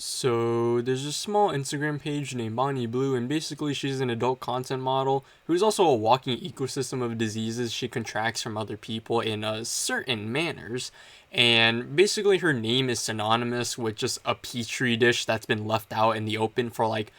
So there's a small Instagram page named Bonnie Blue, and basically she's an adult content model who's also a walking ecosystem of diseases she contracts from other people in certain manners. And basically her name is synonymous with just a petri dish that's been left out in the open for like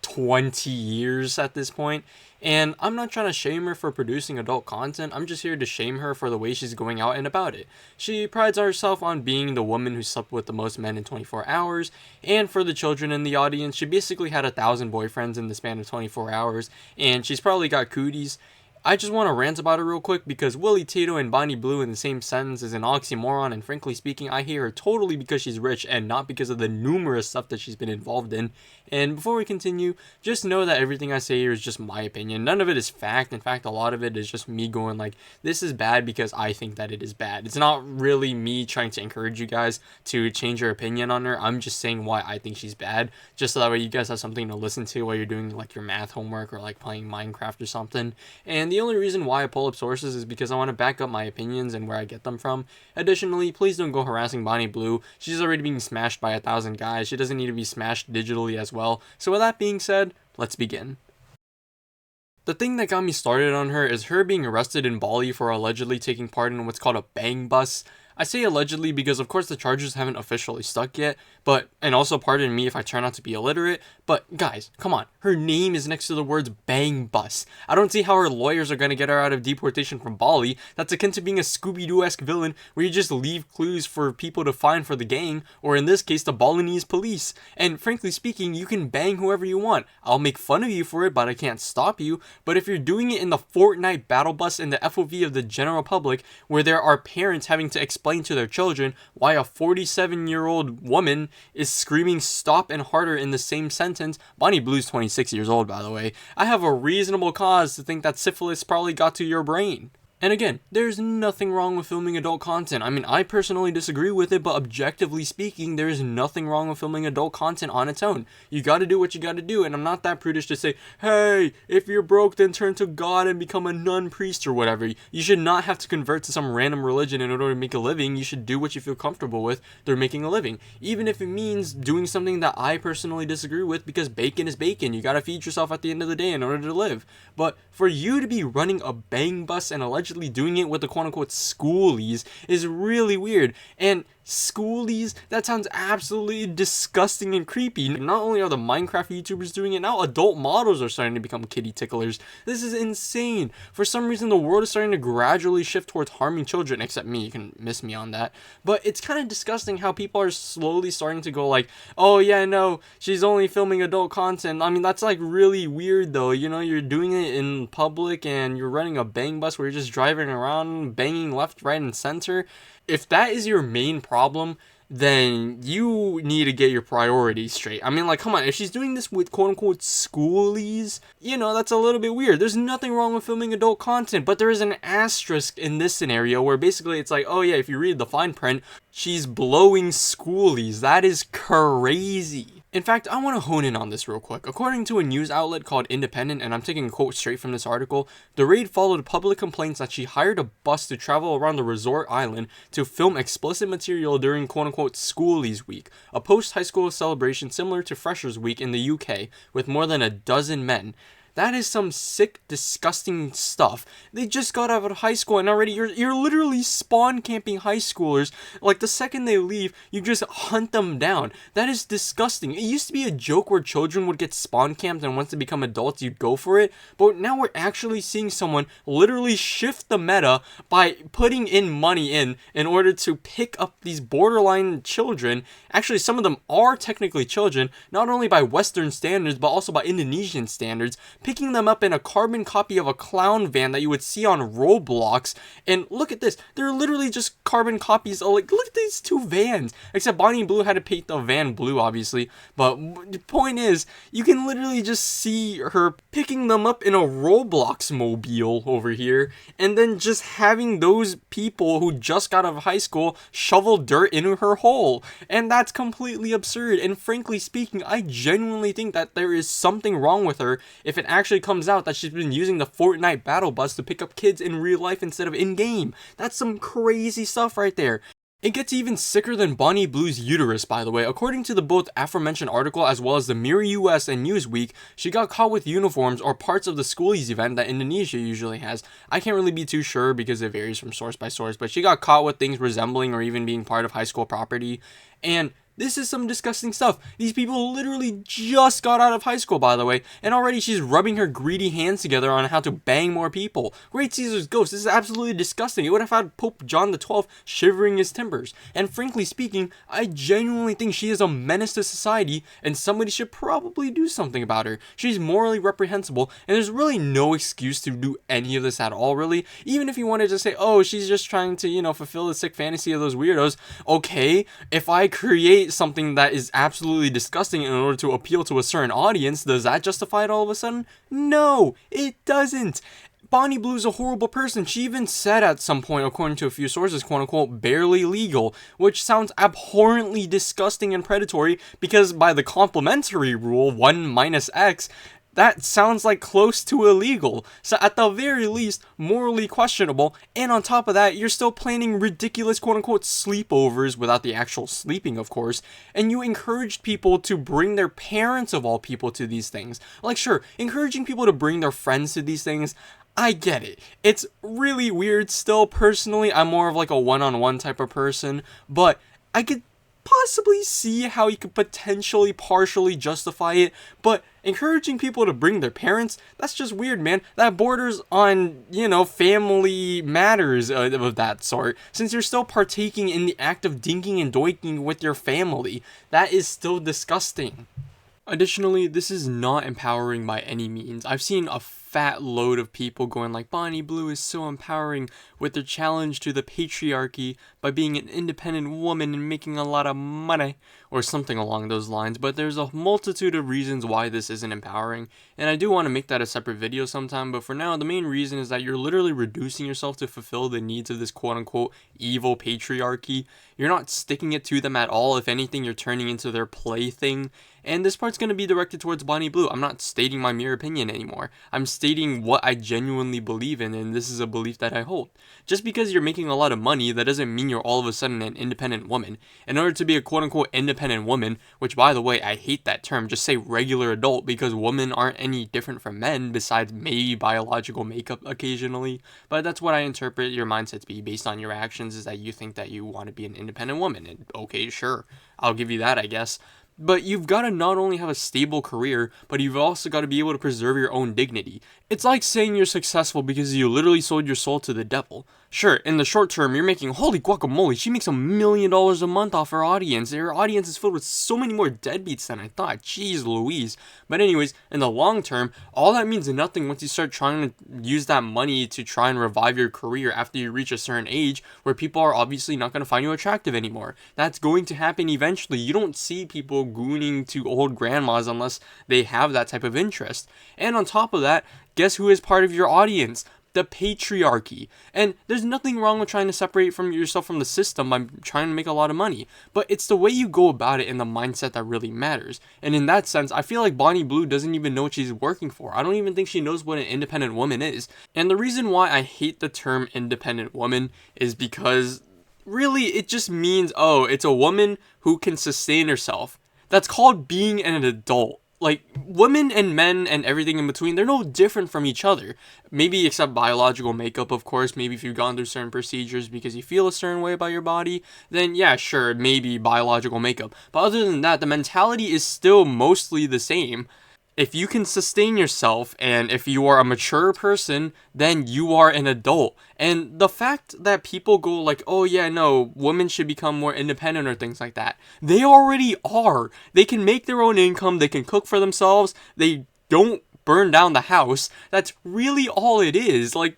20 years at this point. And I'm not trying to shame her for producing adult content, I'm just here to shame her for the way she's going out and about it. She prides herself on being the woman who slept with the most men in 24 hours, and for the children in the audience, she basically had 1,000 boyfriends in the span of 24 hours, and she's probably got cooties. I just want to rant about her real quick because Willie Tato and Bonnie Blue in the same sentence is an oxymoron, and frankly speaking, I hate her totally because she's rich and not because of the numerous stuff that she's been involved in. And before we continue, just know that everything I say here is just my opinion. None of it is fact. In fact, a lot of it is just me going like, this is bad because I think that it is bad. It's not really me trying to encourage you guys to change your opinion on her. I'm just saying why I think she's bad, just so that way you guys have something to listen to while you're doing like your math homework or like playing Minecraft or something. And the only reason why I pull up sources is because I want to back up my opinions and where I get them from. Additionally, please don't go harassing Bonnie Blue. She's already being smashed by 1,000 guys. She doesn't need to be smashed digitally as well. So with that being said, let's begin. The thing that got me started on her is her being arrested in Bali for allegedly taking part in what's called a bang bus. I say allegedly because of course the charges haven't officially stuck yet, and also pardon me if I turn out to be illiterate, but guys, come on, her name is next to the words bang bus. I don't see how her lawyers are gonna get her out of deportation from Bali. That's akin to being a Scooby-Doo-esque villain where you just leave clues for people to find for the gang, or in this case the Balinese police. And frankly speaking, you can bang whoever you want. I'll make fun of you for it, but I can't stop you. But if you're doing it in the Fortnite battle bus in the FOV of the general public, where there are parents having to explain to their children why a 47-year-old woman is screaming stop and harder in the same sentence. Bonnie Blue's 26 years old, by the way. I have a reasonable cause to think that syphilis probably got to your brain. And again, there's nothing wrong with filming adult content. I mean, I personally disagree with it, but objectively speaking, there's nothing wrong with filming adult content on its own. You gotta do what you gotta do, and I'm not that prudish to say, hey, if you're broke, then turn to God and become a nun, priest, or whatever. You should not have to convert to some random religion in order to make a living. You should do what you feel comfortable with through making a living. Even if it means doing something that I personally disagree with, because bacon is bacon. You gotta feed yourself at the end of the day in order to live. But for you to be running a bang bus and allegedly doing it with the quote-unquote schoolies is really weird. And schoolies, that sounds absolutely disgusting and creepy. Not only are the Minecraft YouTubers doing it, now adult models are starting to become kitty ticklers. This is insane. For some reason, the world is starting to gradually shift towards harming children, except me, you can miss me on that. But it's kind of disgusting how people are slowly starting to go like, oh yeah, no, she's only filming adult content. I mean, that's like really weird though. You know, you're doing it in public and you're running a bang bus where you're just driving around, banging left, right, and center. If that is your main problem, then you need to get your priorities straight. I mean, like, come on, if she's doing this with quote-unquote schoolies, you know, that's a little bit weird. There's nothing wrong with filming adult content, but there is an asterisk in this scenario where basically it's like, oh yeah, if you read the fine print, she's blowing schoolies. That is crazy. In fact, I want to hone in on this real quick. According to a news outlet called Independent, and I'm taking a quote straight from this article, the raid followed public complaints that she hired a bus to travel around the resort island to film explicit material during quote-unquote schoolies week, a post-high school celebration similar to Freshers Week in the UK, with more than a dozen men. That is some sick, disgusting stuff. They just got out of high school and already you're literally spawn camping high schoolers. Like the second they leave, you just hunt them down. That is disgusting. It used to be a joke where children would get spawn camped and once they become adults, you'd go for it. But now we're actually seeing someone literally shift the meta by putting in money in order to pick up these borderline children. Actually, some of them are technically children, not only by Western standards, but also by Indonesian standards. Picking them up in a carbon copy of a clown van that you would see on Roblox. And look at this. They're literally just carbon copies. Like, look at these two vans. Except Bonnie Blue had to paint the van blue, obviously. But the point is, you can literally just see her picking them up in a Roblox mobile over here. And then just having those people who just got out of high school shovel dirt into her hole. And that's completely absurd. And frankly speaking, I genuinely think that there is something wrong with her if it actually comes out that she's been using the Fortnite battle bus to pick up kids in real life instead of in-game. That's some crazy stuff right there. It gets even sicker than Bonnie Blue's uterus, by the way. According to the both aforementioned article as well as the Mirror US and Newsweek, she got caught with uniforms or parts of the schoolies event that Indonesia usually has. I can't really be too sure because it varies from source by source, but she got caught with things resembling or even being part of high school property. And this is some disgusting stuff. These people literally just got out of high school, by the way, and already she's rubbing her greedy hands together on how to bang more people. Great Caesar's ghost. This is absolutely disgusting. It would have had Pope John XII shivering his timbers. And frankly speaking, I genuinely think she is a menace to society, and somebody should probably do something about her. She's morally reprehensible, and there's really no excuse to do any of this at all, really. Even if you wanted to say, oh, she's just trying to, fulfill the sick fantasy of those weirdos. Okay, if I create something that is absolutely disgusting in order to appeal to a certain audience, does that justify it all of a sudden? No, it doesn't. Bonnie Blue's a horrible person. She even said at some point, according to a few sources, quote unquote, barely legal, which sounds abhorrently disgusting and predatory because by the complementary rule, 1 minus X, that sounds like close to illegal. So at the very least, morally questionable. And on top of that, you're still planning ridiculous quote-unquote sleepovers without the actual sleeping, of course. And you encouraged people to bring their parents of all people to these things. Like, sure, encouraging people to bring their friends to these things, I get it. It's really weird still. Personally, I'm more of like a one-on-one type of person. But I could possibly see how you could potentially partially justify it, but encouraging people to bring their parents, that's just weird, man. That borders on, family matters of that sort, since you're still partaking in the act of dinking and doinking with your family. That is still disgusting. Additionally, this is not empowering by any means. I've seen a fat load of people going like, Bonnie Blue is so empowering with their challenge to the patriarchy by being an independent woman and making a lot of money, or something along those lines. But there's a multitude of reasons why this isn't empowering, and I do want to make that a separate video sometime, but for now, the main reason is that you're literally reducing yourself to fulfill the needs of this quote-unquote evil patriarchy. You're not sticking it to them at all. If anything, you're turning into their plaything. And this part's going to be directed towards Bonnie Blue. I'm not stating my mere opinion anymore. I'm stating what I genuinely believe in, and this is a belief that I hold. Just because you're making a lot of money, that doesn't mean you're all of a sudden an independent woman. In order to be a quote-unquote independent woman, which by the way, I hate that term, just say regular adult, because women aren't any different from men, besides maybe biological makeup occasionally. But that's what I interpret your mindset to be based on your actions, is that you think that you want to be an independent woman. And okay, sure, I'll give you that, I guess. But you've got to not only have a stable career, but you've also got to be able to preserve your own dignity. It's like saying you're successful because you literally sold your soul to the devil. Sure, in the short term, you're making, holy guacamole, she makes $1 million a month off her audience. Her audience is filled with so many more deadbeats than I thought. Jeez Louise. But anyways, in the long term, all that means nothing once you start trying to use that money to try and revive your career after you reach a certain age where people are obviously not going to find you attractive anymore. That's going to happen eventually. You don't see people gooning to old grandmas unless they have that type of interest. And on top of that, guess who is part of your audience? The patriarchy. And there's nothing wrong with trying to separate from yourself from the system by trying to make a lot of money, but it's the way you go about it and the mindset that really matters. And in that sense, I feel like Bonnie Blue doesn't even know what she's working for. I don't even think she knows what an independent woman is. And the reason why I hate the term independent woman is because really it just means, oh, it's a woman who can sustain herself. That's called being an adult. Like, women and men and everything in between, they're no different from each other. Maybe except biological makeup, of course. Maybe if you've gone through certain procedures because you feel a certain way about your body, then yeah, sure, maybe biological makeup. But other than that, the mentality is still mostly the same. If you can sustain yourself, and if you are a mature person, then you are an adult. And the fact that people go like, oh yeah, no, women should become more independent or things like that. They already are. They can make their own income, they can cook for themselves, they don't burn down the house. That's really all it is. Like,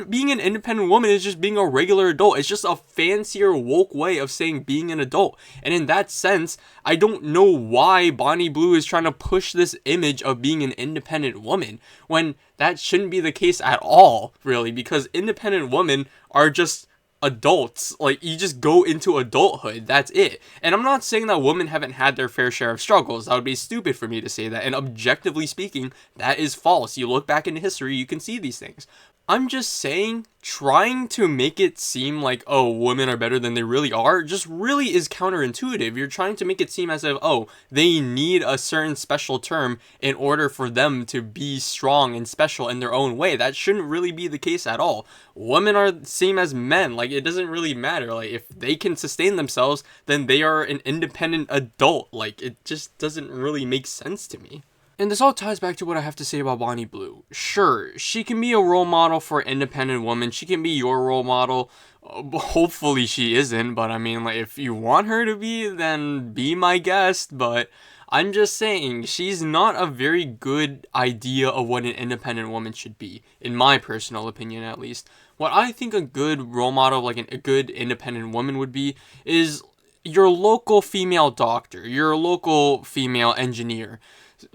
being an independent woman is just being a regular adult. It's just a fancier woke way of saying being an adult. And in that sense, I don't know why Bonnie Blue is trying to push this image of being an independent woman when that shouldn't be the case at all, really, because independent women are just adults. Like, you just go into adulthood, that's it. And I'm not saying that women haven't had their fair share of struggles. That would be stupid for me to say that, and objectively speaking, that is false. You look back into history, you can see these things. I'm just saying, trying to make it seem like, oh, women are better than they really are, just really is counterintuitive. You're trying to make it seem as if, oh, they need a certain special term in order for them to be strong and special in their own way. That shouldn't really be the case at all. Women are the same as men. Like, it doesn't really matter. Like, if they can sustain themselves, then they are an independent adult. Like, it just doesn't really make sense to me. And this all ties back to what I have to say about Bonnie Blue. Sure, she can be a role model for independent women. She can be your role model. Hopefully she isn't, but I mean, like, if you want her to be, then be my guest. But I'm just saying, she's not a very good idea of what an independent woman should be, in my personal opinion at least. What I think a good role model, like a good independent woman would be, is your local female doctor, your local female engineer.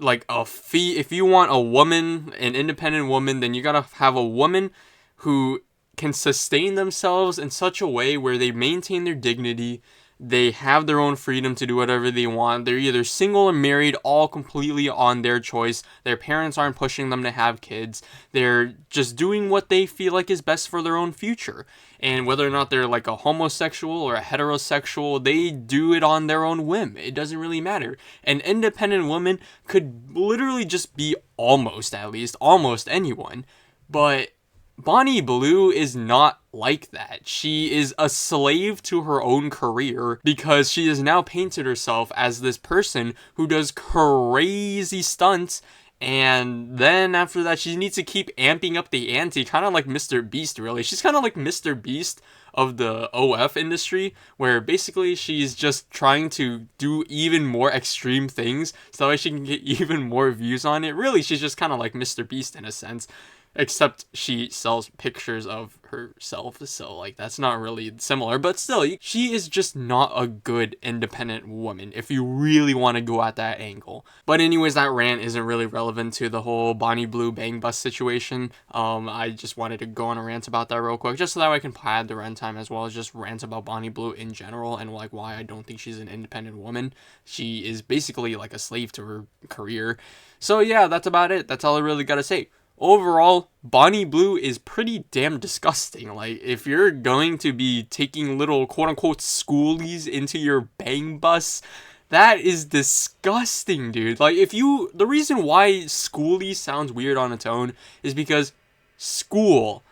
Like if you want a woman, an independent woman, then you gotta have a woman who can sustain themselves in such a way where they maintain their dignity, they have their own freedom to do whatever they want. They're either single or married, all completely on their choice. Their parents aren't pushing them to have kids. They're just doing what they feel like is best for their own future. And whether or not they're like a homosexual or a heterosexual, they do it on their own whim. It doesn't really matter. An independent woman could literally just be almost anyone. But Bonnie Blue is not like that. She is a slave to her own career because she has now painted herself as this person who does crazy stunts, and then after that she needs to keep amping up the ante, kind of like Mr. Beast really. She's kind of like Mr. Beast of the OF industry, where basically she's just trying to do even more extreme things so that she can get even more views on it. Really, she's just kind of like Mr. Beast in a sense. Except she sells pictures of herself, so like that's not really similar, but still, she is just not a good independent woman if you really want to go at that angle. But anyways, that rant isn't really relevant to the whole Bonnie Blue bang bus situation. I just wanted to go on a rant about that real quick, just so that I can pad the runtime as well as just rant about Bonnie Blue in general and like why I don't think she's an independent woman. She is basically like a slave to her career. So yeah, that's about it. That's all I really gotta say. Overall, Bonnie Blue is pretty damn disgusting. Like, if you're going to be taking little quote-unquote schoolies into your bang bus, that is disgusting, dude. Like, the reason why schoolie sounds weird on its own is because school.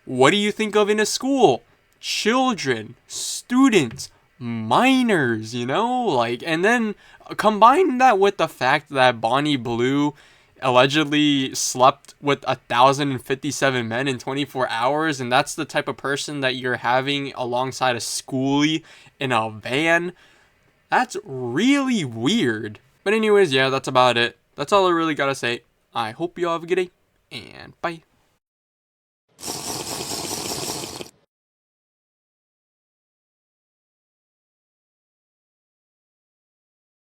What do you think of in a school? Children, students, minors, you know? Like, and then combine that with the fact that Bonnie Blue allegedly slept with 1,057 men in 24 hours, and that's the type of person that you're having alongside a schoolie in a van. That's really weird. But anyways, yeah, that's about it. That's all I really gotta say. I hope you all have a good day, and bye.